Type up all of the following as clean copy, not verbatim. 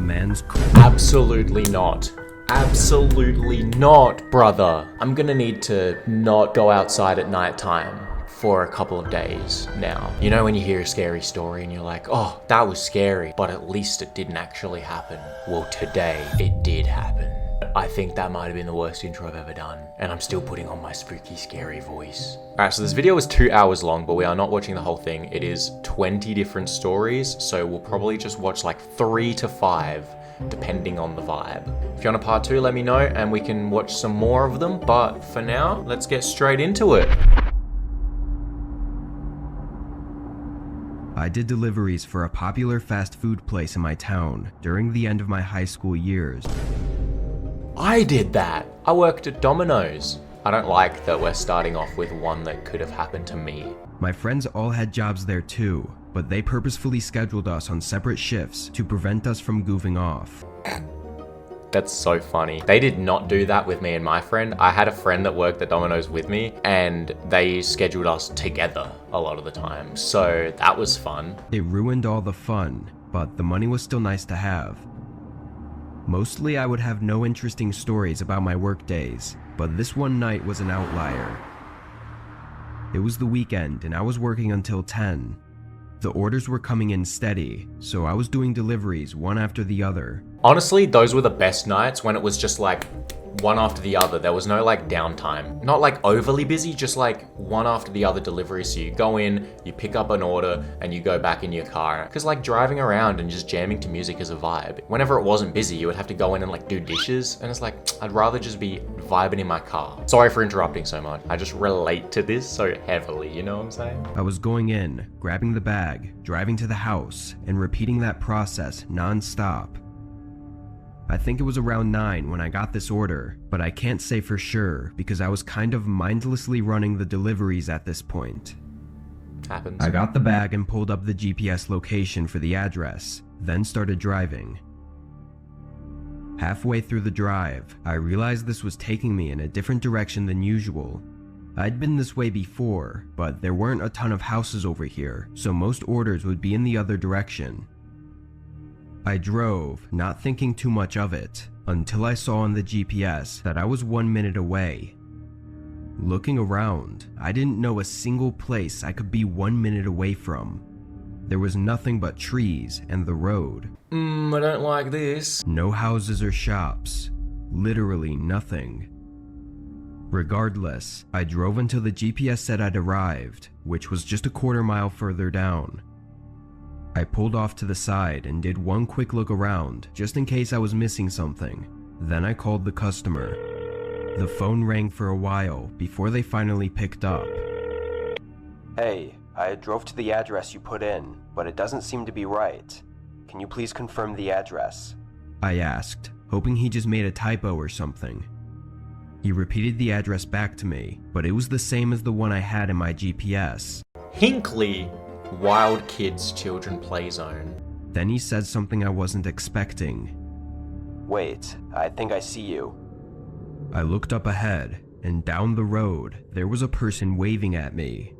man's Absolutely not. Absolutely not, brother. I'm gonna need to not go outside at night time for a couple of days now. You know when you hear a scary story and you're like, oh, that was scary, but at least it didn't actually happen. Well, today it did happen. I think that might have been the worst intro I've ever done, and I'm still putting on my spooky, scary voice. Alright, so this video is 2 hours long, but we are not watching the whole thing. It is 20 different stories, so we'll probably just watch like 3 to 5, depending on the vibe. If you want a part 2, let me know, and we can watch some more of them, but for now, let's get straight into it. I did deliveries for a popular fast food place in my town during the end of my high school years. I did that. I worked at Domino's. I don't like that we're starting off with one that could have happened to me. My friends all had jobs there too, but they purposefully scheduled us on separate shifts to prevent us from goofing off. That's so funny. They did not do that with me and my friend. I had a friend that worked at Domino's with me, and they scheduled us together a lot of the time. So that was fun. It ruined all the fun, but the money was still nice to have. Mostly I would have no interesting stories about my work days, but this one night was an outlier. It was the weekend and I was working until 10. The orders were coming in steady, so I was doing deliveries one after the other. Honestly, those were the best nights when it was just like one after the other. There was no like downtime. Not like overly busy, just like one after the other delivery. So you go in, you pick up an order, and you go back in your car. Because like driving around and just jamming to music is a vibe. Whenever it wasn't busy, you would have to go in and like do dishes. And it's like, I'd rather just be vibing in my car. Sorry for interrupting so much. I just relate to this so heavily, you know what I'm saying? I was going in, grabbing the bag, driving to the house, and repeating that process non-stop. I think it was around 9 when I got this order, but I can't say for sure because I was kind of mindlessly running the deliveries at this point. Happens. I got the bag and pulled up the GPS location for the address, then started driving. Halfway through the drive, I realized this was taking me in a different direction than usual. I'd been this way before, but there weren't a ton of houses over here, so most orders would be in the other direction. I drove, not thinking too much of it, until I saw on the GPS that I was 1 minute away. Looking around, I didn't know a single place I could be 1 minute away from. There was nothing but trees and the road. I don't like this. No houses or shops. Literally nothing. Regardless, I drove until the GPS said I'd arrived, which was just a quarter mile further down. I pulled off to the side and did one quick look around, just in case I was missing something. Then I called the customer. The phone rang for a while before they finally picked up. Hey, I drove to the address you put in, but it doesn't seem to be right. Can you please confirm the address? I asked, hoping he just made a typo or something. He repeated the address back to me, but it was the same as the one I had in my GPS. Hinkley. Wild Kids Children Play Zone. Then he said something I wasn't expecting. Wait, I think I see you. I looked up ahead, and down the road, there was a person waving at me.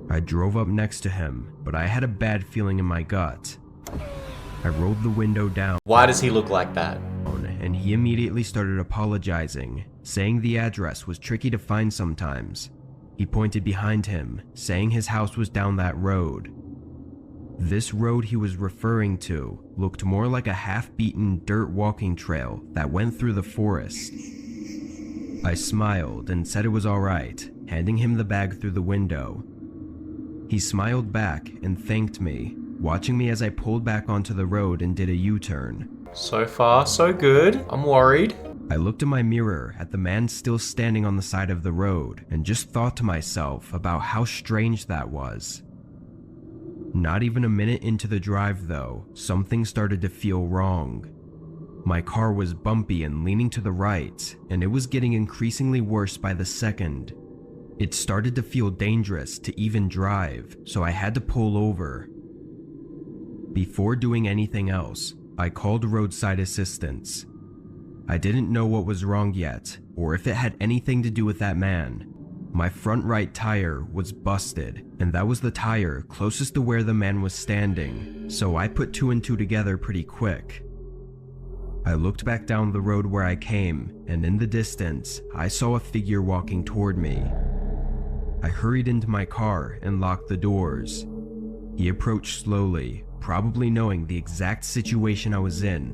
I drove up next to him, but I had a bad feeling in my gut. I rolled the window down. Why does he look like that? And he immediately started apologizing, saying the address was tricky to find sometimes. He pointed behind him, saying his house was down that road. This road he was referring to looked more like a half-beaten dirt walking trail that went through the forest. I smiled and said it was alright, handing him the bag through the window. He smiled back and thanked me, watching me as I pulled back onto the road and did a U-turn. So far, so good. I'm worried. I looked in my mirror at the man still standing on the side of the road and just thought to myself about how strange that was. Not even a minute into the drive though, something started to feel wrong. My car was bumpy and leaning to the right, and it was getting increasingly worse by the second. It started to feel dangerous to even drive, so I had to pull over. Before doing anything else, I called roadside assistance. I didn't know what was wrong yet, or if it had anything to do with that man. My front right tire was busted, and that was the tire closest to where the man was standing, so I put 2 and 2 together pretty quick. I looked back down the road where I came, and in the distance, I saw a figure walking toward me. I hurried into my car and locked the doors. He approached slowly, probably knowing the exact situation I was in.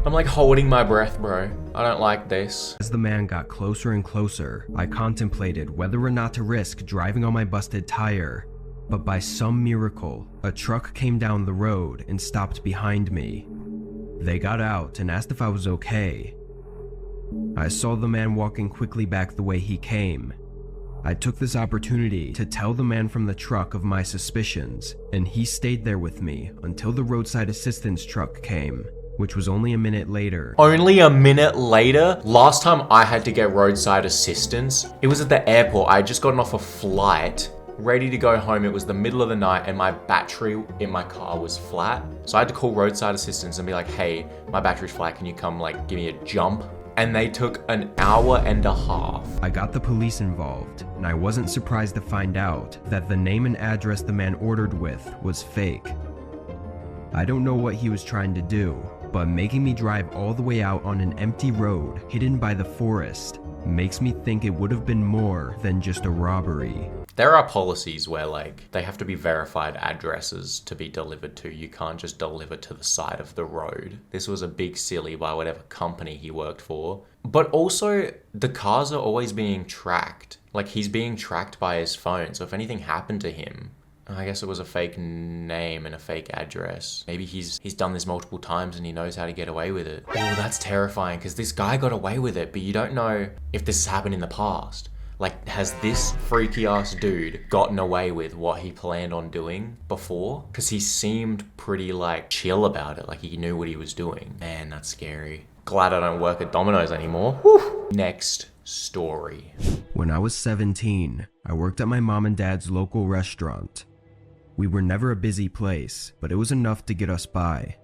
I'm like holding my breath, bro. I don't like this. As the man got closer and closer, I contemplated whether or not to risk driving on my busted tire. But by some miracle, a truck came down the road and stopped behind me. They got out and asked if I was okay. I saw the man walking quickly back the way he came. I took this opportunity to tell the man from the truck of my suspicions, and he stayed there with me until the roadside assistance truck came, which was only a minute later. Only a minute later? Last time I had to get roadside assistance, it was at the airport. I had just gotten off a flight, ready to go home. It was the middle of the night and my battery in my car was flat. So I had to call roadside assistance and be like, hey, my battery's flat. Can you come like give me a jump? And they took an hour and a half. I got the police involved, and I wasn't surprised to find out that the name and address the man ordered with was fake. I don't know what he was trying to do, but making me drive all the way out on an empty road hidden by the forest makes me think it would have been more than just a robbery. There are policies where like they have to be verified addresses to be delivered to. You can't just deliver to the side of the road. This was a big silly by whatever company he worked for. But also the cars are always being tracked. Like he's being tracked by his phone. So if anything happened to him, I guess it was a fake name and a fake address. Maybe he's done this multiple times and he knows how to get away with it. Oh, that's terrifying because this guy got away with it, but you don't know if this has happened in the past. Like, has this freaky ass dude gotten away with what he planned on doing before? Because he seemed pretty like chill about it, like he knew what he was doing. Man, that's scary. Glad I don't work at Domino's anymore. Whew. Next story. When I was 17, I worked at my mom and dad's local restaurant. We were never a busy place, but it was enough to get us by.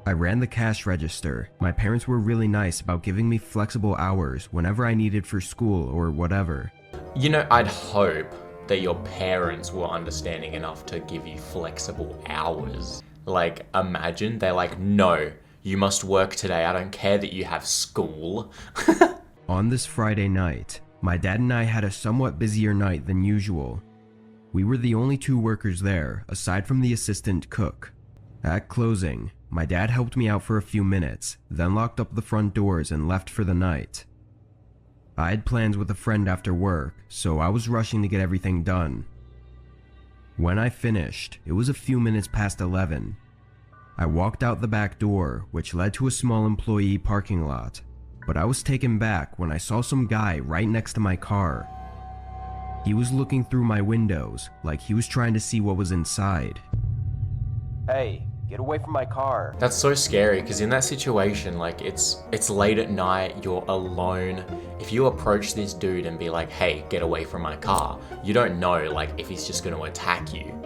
I ran the cash register. My parents were really nice about giving me flexible hours whenever I needed for school or whatever. You know, I'd hope that your parents were understanding enough to give you flexible hours. Like, imagine they're like, no, you must work today. I don't care that you have school. On this Friday night, my dad and I had a somewhat busier night than usual. We were the only 2 workers there, aside from the assistant cook. At closing, my dad helped me out for a few minutes, then locked up the front doors and left for the night. I had plans with a friend after work, so I was rushing to get everything done. When I finished, it was a few minutes past 11. I walked out the back door, which led to a small employee parking lot, but I was taken back when I saw some guy right next to my car. He was looking through my windows, like he was trying to see what was inside. Hey, get away from my car. That's so scary because in that situation, like it's late at night, you're alone. If you approach this dude and be like, hey, get away from my car, you don't know like if he's just going to attack you.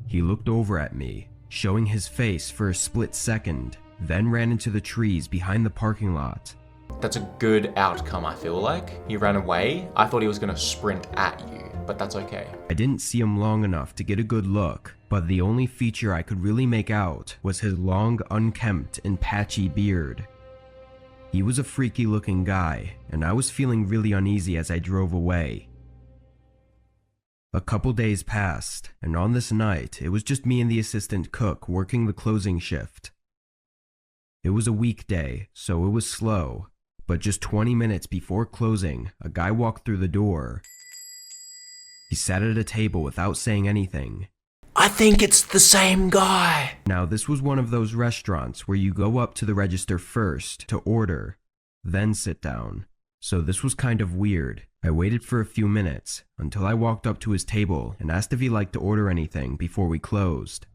He looked over at me, showing his face for a split second, then ran into the trees behind the parking lot. That's a good outcome, I feel like. He ran away. I thought he was going to sprint at you, but that's okay. I didn't see him long enough to get a good look, but the only feature I could really make out was his long, unkempt, and patchy beard. He was a freaky looking guy, and I was feeling really uneasy as I drove away. A couple days passed, and on this night, it was just me and the assistant cook working the closing shift. It was a weekday, so it was slow, but just 20 minutes before closing, a guy walked through the door. He sat at a table without saying anything. I think it's the same guy. Now, this was one of those restaurants where you go up to the register first to order, then sit down. So this was kind of weird. I waited for a few minutes until I walked up to his table and asked if he liked to order anything before we closed.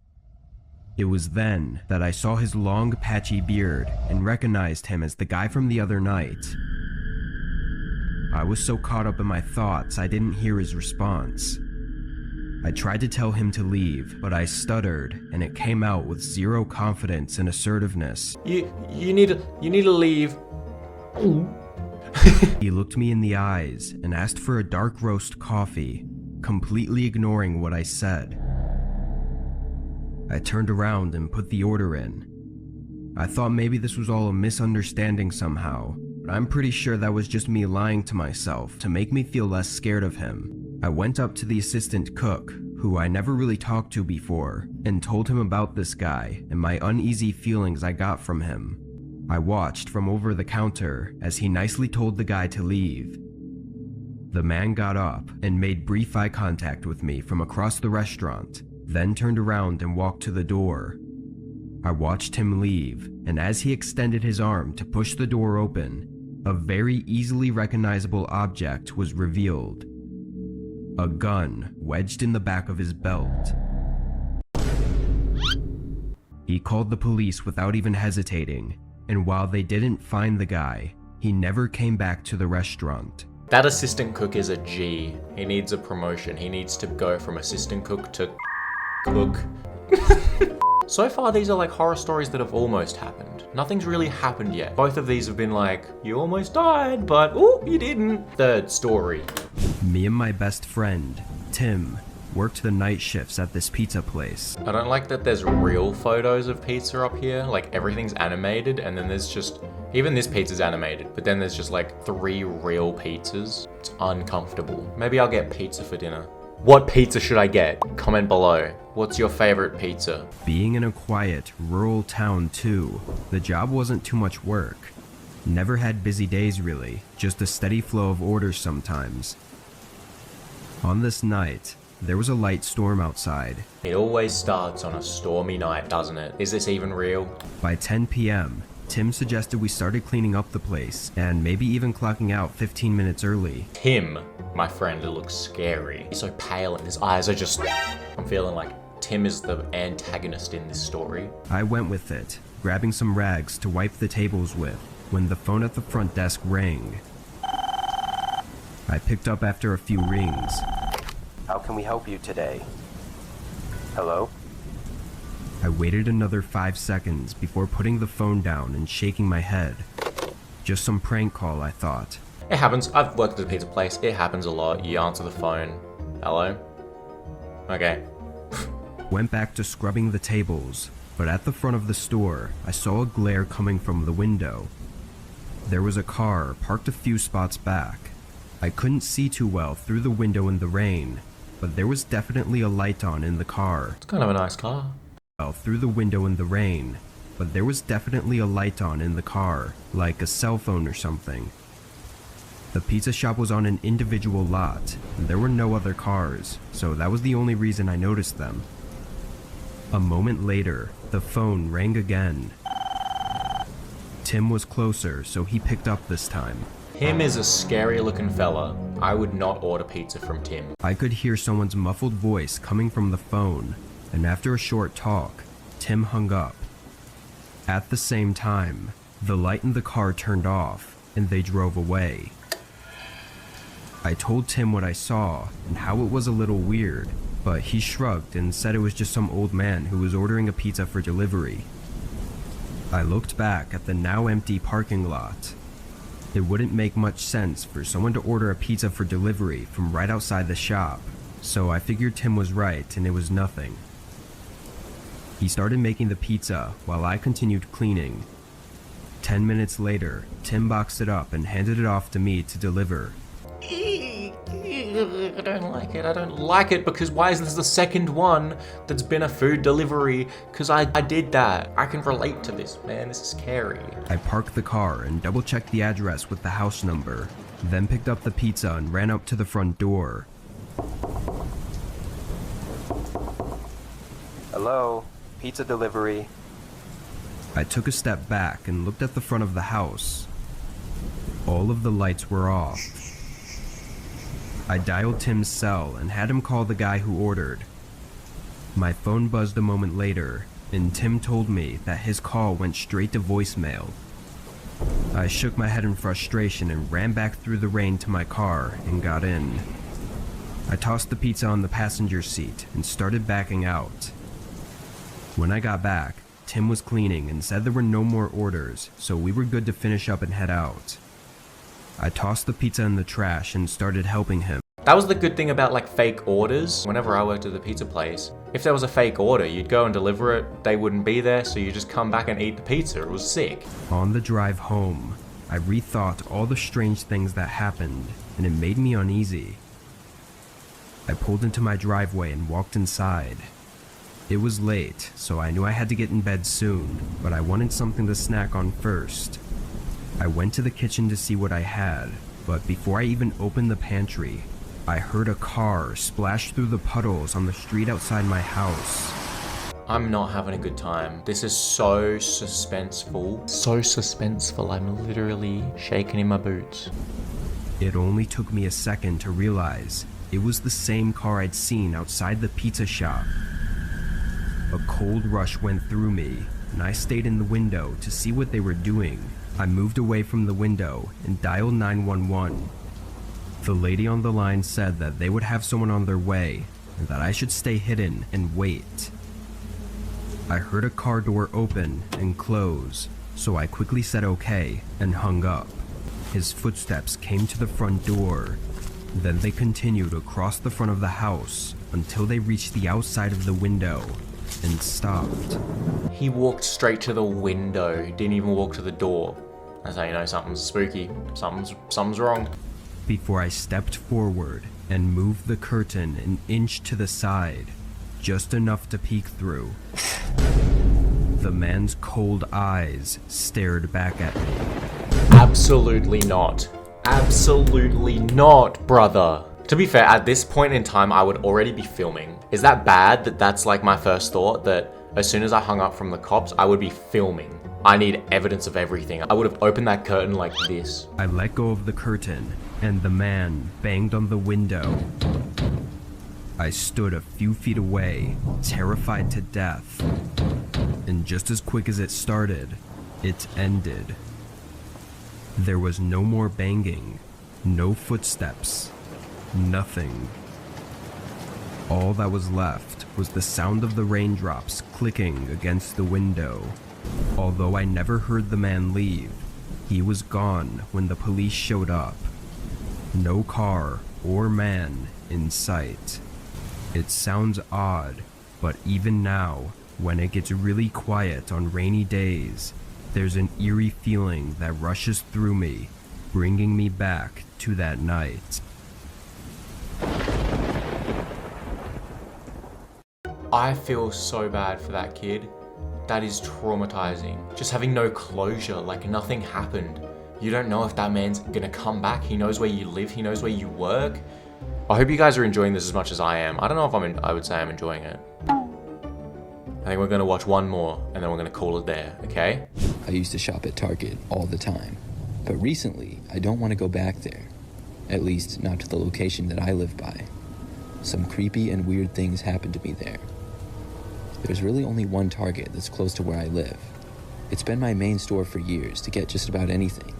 It was then that I saw his long, patchy beard and recognized him as the guy from the other night. I was so caught up in my thoughts I didn't hear his response. I tried to tell him to leave, but I stuttered, and it came out with zero confidence and assertiveness. You need to leave. He looked me in the eyes and asked for a dark roast coffee, completely ignoring what I said. I turned around and put the order in. I thought maybe this was all a misunderstanding somehow, but I'm pretty sure that was just me lying to myself to make me feel less scared of him. I went up to the assistant cook, who I never really talked to before, and told him about this guy and my uneasy feelings I got from him. I watched from over the counter as he nicely told the guy to leave. The man got up and made brief eye contact with me from across the restaurant, then turned around and walked to the door. I watched him leave, and as he extended his arm to push the door open, a very easily recognizable object was revealed. A gun wedged in the back of his belt. He called the police without even hesitating, and while they didn't find the guy, he never came back to the restaurant. That assistant cook is a G. He needs a promotion. He needs to go from assistant cook to cook. So far, these are like horror stories that have almost happened. Nothing's really happened yet. Both of these have been like, you almost died, but oh, you didn't. Third story. Me and my best friend, Tim, worked the night shifts at this pizza place. I don't like that there's real photos of pizza up here. Like everything's animated, and then there's just, even this pizza's animated, but then there's just like 3 real pizzas. It's uncomfortable. Maybe I'll get pizza for dinner. What pizza should I get? Comment below. What's your favorite pizza? Being in a quiet, rural town too, the job wasn't too much work. Never had busy days really, just a steady flow of orders sometimes. On this night, there was a light storm outside. It always starts on a stormy night, doesn't it? Is this even real? By 10 p.m., Tim suggested we started cleaning up the place and maybe even clocking out 15 minutes early. Tim, my friend, it looks scary. He's so pale and his eyes are just... I'm feeling like Tim is the antagonist in this story. I went with it, grabbing some rags to wipe the tables with, when the phone at the front desk rang. I picked up after a few rings. How can we help you today? Hello? I waited another 5 seconds before putting the phone down and shaking my head. Just some prank call, I thought. It happens. I've worked at a pizza place. It happens a lot. You answer the phone. Hello? Okay. Went back to scrubbing the tables, but at the front of the store, I saw a glare coming from the window. There was a car parked a few spots back. I couldn't see too well through the window in the rain, but there was definitely a light on in the car. It's kind of a nice car. Through the window in the rain, but there was definitely a light on in the car, like a cell phone or something. The pizza shop was on an individual lot, and there were no other cars, so that was the only reason I noticed them. A moment later, the phone rang again. Tim was closer, so he picked up this time. Tim is a scary looking fella. I would not order pizza from Tim. I could hear someone's muffled voice coming from the phone, and after a short talk, Tim hung up. At the same time, the light in the car turned off, and they drove away. I told Tim what I saw, and how it was a little weird, but he shrugged and said it was just some old man who was ordering a pizza for delivery. I looked back at the now empty parking lot. It wouldn't make much sense for someone to order a pizza for delivery from right outside the shop, so I figured Tim was right and it was nothing. He started making the pizza while I continued cleaning. 10 minutes later, Tim boxed it up and handed it off to me to deliver. I don't like it. I don't like it because why is this the second one that's been a food delivery? Because I did that. I can relate to this, man. This is scary. I parked the car and double-checked the address with the house number, then picked up the pizza and ran up to the front door. Hello? Pizza delivery. I took a step back and looked at the front of the house. All of the lights were off. I dialed Tim's cell and had him call the guy who ordered. My phone buzzed a moment later, and Tim told me that his call went straight to voicemail. I shook my head in frustration and ran back through the rain to my car and got in. I tossed the pizza on the passenger seat and started backing out. When I got back, Tim was cleaning and said there were no more orders, so we were good to finish up and head out. I tossed the pizza in the trash and started helping him. That was the good thing about like fake orders. Whenever I worked at the pizza place, if there was a fake order, you'd go and deliver it, they wouldn't be there, so you just come back and eat the pizza. It was sick. On the drive home, I rethought all the strange things that happened, and it made me uneasy. I pulled into my driveway and walked inside. It was late, so I knew I had to get in bed soon, but I wanted something to snack on first. I went to the kitchen to see what I had, but before I even opened the pantry, I heard a car splash through the puddles on the street outside my house. I'm not having a good time. This is so suspenseful. So suspenseful, I'm literally shaking in my boots. It only took me a second to realize it was the same car I'd seen outside the pizza shop. A cold rush went through me, and I stayed in the window to see what they were doing. I moved away from the window and dialed 911. The lady on the line said that they would have someone on their way and that I should stay hidden and wait. I heard a car door open and close, so I quickly said okay and hung up. His footsteps came to the front door. Then they continued across the front of the house until they reached the outside of the window and stopped. He walked straight to the window, didn't even walk to the door. That's how you know something's spooky, something's wrong. Before I stepped forward and moved the curtain an inch to the side, just enough to peek through. The man's cold eyes stared back at me. Absolutely not. Absolutely not, brother. To be fair, at this point in time, I would already be filming. Is that bad that that's like my first thought? That as soon as I hung up from the cops, I would be filming. I need evidence of everything. I would have opened that curtain like this. I let go of the curtain, and the man banged on the window. I stood a few feet away, terrified to death. And just as quick as it started, it ended. There was no more banging, no footsteps, nothing. All that was left was the sound of the raindrops clicking against the window. Although I never heard the man leave, he was gone when the police showed up. No car or man in sight. It sounds odd, but even now, when it gets really quiet on rainy days, there's an eerie feeling that rushes through me, bringing me back to that night. I feel so bad for that kid. That is traumatizing. Just having no closure, like nothing happened. You don't know if that man's gonna come back. He knows where you live, he knows where you work. I hope you guys are enjoying this as much as I am. I don't know if I would say I'm enjoying it. I think we're gonna watch one more and then we're gonna call it there, okay? I used to shop at Target all the time, but recently I don't want to go back there. At least not to the location that I live by. Some creepy and weird things happened to me there. There's really only one Target that's close to where I live. It's been my main store for years to get just about anything.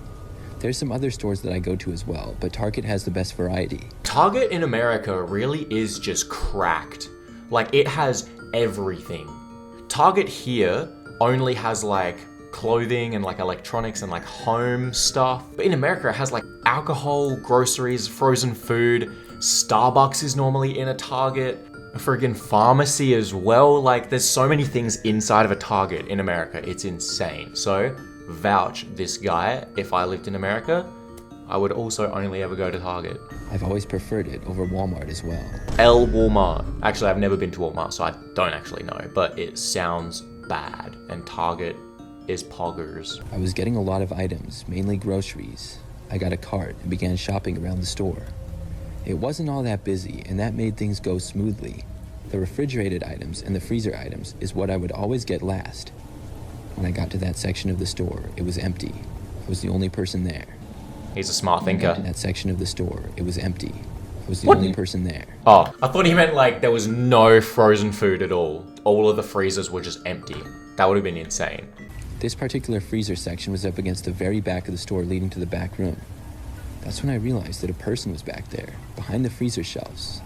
There's some other stores that I go to as well, but Target has the best variety. Target in America really is just cracked. Like, it has everything. Target here only has like clothing and like electronics and like home stuff. But in America, it has like alcohol, groceries, frozen food. Starbucks is normally in a Target. A friggin' pharmacy as well. Like, there's so many things inside of a Target in America. It's insane. So, vouch this guy. If I lived in America, I would also only ever go to Target. I've always preferred it over Walmart as well. Walmart. Actually, I've never been to Walmart, so I don't actually know. But it sounds bad. And Target is poggers. I was getting a lot of items, mainly groceries. I got a cart and began shopping around the store. It wasn't all that busy, and that made things go smoothly. The refrigerated items and the freezer items is what I would always get last. When I got to that section of the store, it was empty. I was the only person there. He's a smart thinker. In that section of the store, it was empty. I was the only person there. Oh, I thought he meant like there was no frozen food at all. All of the freezers were just empty. That would have been insane. This particular freezer section was up against the very back of the store leading to the back room. That's when I realized that a person was back there, behind the freezer shelves.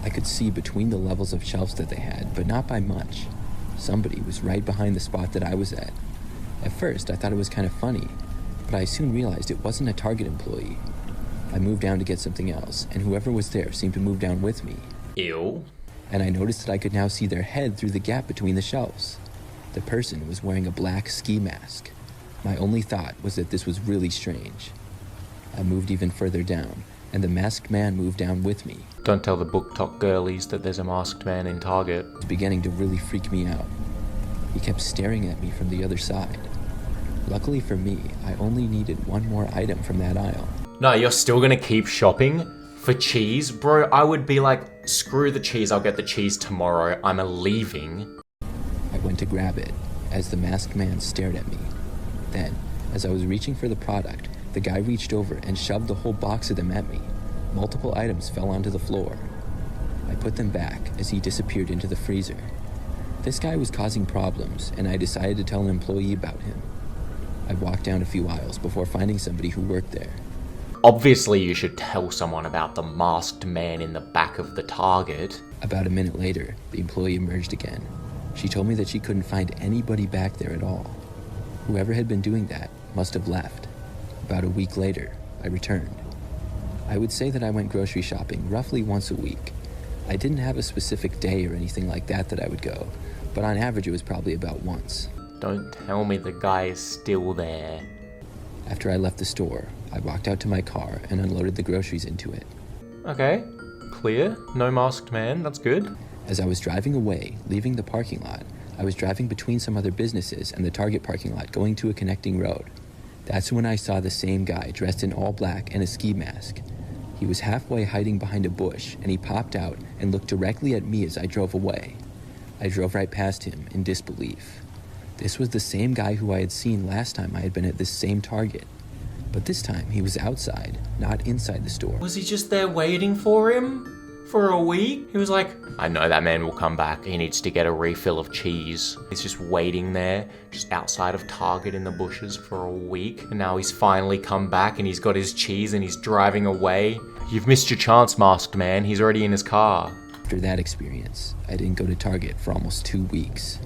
I could see between the levels of shelves that they had, but not by much. Somebody was right behind the spot that I was at. At first, I thought it was kind of funny, but I soon realized it wasn't a Target employee. I moved down to get something else, and whoever was there seemed to move down with me. Ew. And I noticed that I could now see their head through the gap between the shelves. The person was wearing a black ski mask. My only thought was that this was really strange. I moved even further down, and the masked man moved down with me. Don't tell the book talk girlies that there's a masked man in Target. It was beginning to really freak me out. He kept staring at me from the other side. Luckily for me, I only needed one more item from that aisle. No, you're still gonna keep shopping for cheese? Bro, I would be like, screw the cheese, I'll get the cheese tomorrow. I'm leaving. I went to grab it as the masked man stared at me. Then, as I was reaching for the product, the guy reached over and shoved the whole box of them at me. Multiple items fell onto the floor. I put them back as he disappeared into the freezer. This guy was causing problems, and I decided to tell an employee about him. I walked down a few aisles before finding somebody who worked there. Obviously, you should tell someone about the masked man in the back of the Target. About a minute later, the employee emerged again. She told me that she couldn't find anybody back there at all. Whoever had been doing that must have left. About a week later, I returned. I would say that I went grocery shopping roughly once a week. I didn't have a specific day or anything like that I would go, but on average it was probably about once. Don't tell me the guy is still there. After I left the store, I walked out to my car and unloaded the groceries into it. Okay, clear. No masked man, that's good. As I was driving away, leaving the parking lot, I was driving between some other businesses and the Target parking lot going to a connecting road. That's when I saw the same guy dressed in all black and a ski mask. He was halfway hiding behind a bush, and he popped out and looked directly at me as I drove away. I drove right past him in disbelief. This was the same guy who I had seen last time I had been at this same Target. But this time he was outside, not inside the store. Was he just there waiting for him? For a week? He was like, I know that man will come back. He needs to get a refill of cheese. He's just waiting there, just outside of Target in the bushes for a week. And now he's finally come back and he's got his cheese and he's driving away. You've missed your chance, masked man. He's already in his car. After that experience, I didn't go to Target for almost 2 weeks.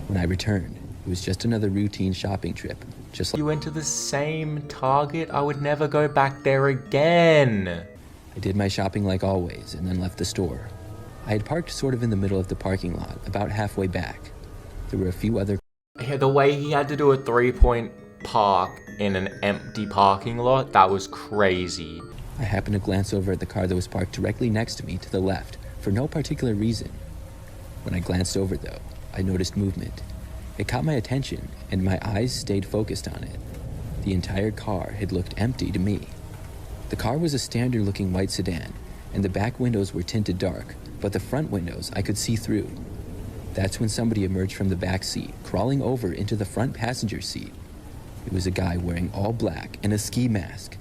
When I returned, it was just another routine shopping trip. Just like You went to the same Target? I would never go back there again. I did my shopping like always and then left the store. I had parked sort of in the middle of the parking lot, about halfway back. There were a few other Yeah, the way he had to do a 3-point park in an empty parking lot, that was crazy. I happened to glance over at the car that was parked directly next to me to the left, for no particular reason. When I glanced over though, I noticed movement. It caught my attention, and my eyes stayed focused on it. The entire car had looked empty to me. The car was a standard-looking white sedan, and the back windows were tinted dark, but the front windows I could see through. That's when somebody emerged from the back seat, crawling over into the front passenger seat. It was a guy wearing all black and a ski mask.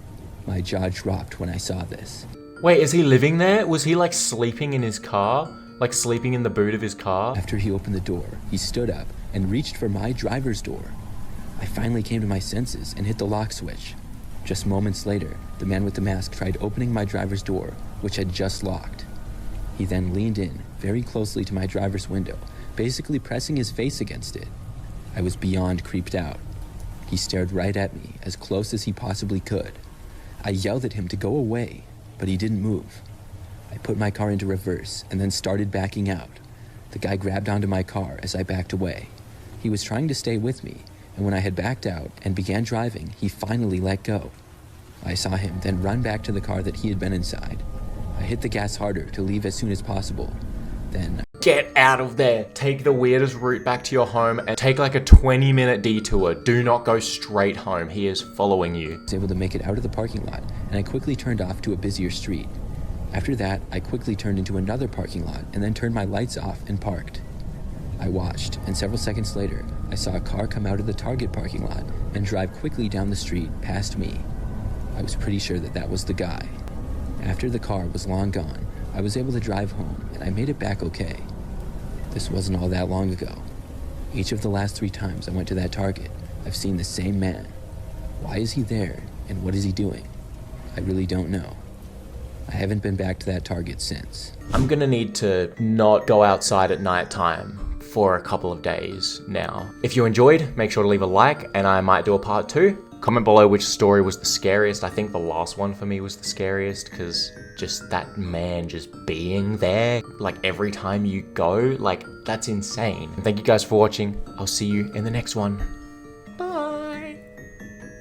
My jaw dropped when I saw this. Wait, is he living there? Was he like sleeping in his car? Like sleeping in the boot of his car? After he opened the door, he stood up and reached for my driver's door. I finally came to my senses and hit the lock switch. Just moments later, the man with the mask tried opening my driver's door, which had just locked. He then leaned in very closely to my driver's window, basically pressing his face against it. I was beyond creeped out. He stared right at me, as close as he possibly could. I yelled at him to go away, but he didn't move. I put my car into reverse and then started backing out. The guy grabbed onto my car as I backed away. He was trying to stay with me, and when I had backed out and began driving, he finally let go. I saw him then run back to the car that he had been inside. I hit the gas harder to leave as soon as possible. Then Get out of there. Take the weirdest route back to your home and take like a 20-minute detour. Do not go straight home. He is following you. I was able to make it out of the parking lot, and I quickly turned off to a busier street. After that, I quickly turned into another parking lot and then turned my lights off and parked. I watched, and several seconds later, I saw a car come out of the Target parking lot and drive quickly down the street past me. I was pretty sure that that was the guy. After the car was long gone, I was able to drive home, and I made it back okay. This wasn't all that long ago. Each of the last 3 times I went to that Target, I've seen the same man. Why is he there, and what is he doing? I really don't know. I haven't been back to that Target since. I'm gonna need to not go outside at nighttime for a couple of days now. If you enjoyed, make sure to leave a like and I might do a part 2. Comment below which story was the scariest. I think the last one for me was the scariest, because just that man just being there, like every time you go, like that's insane. And thank you guys for watching. I'll see you in the next one.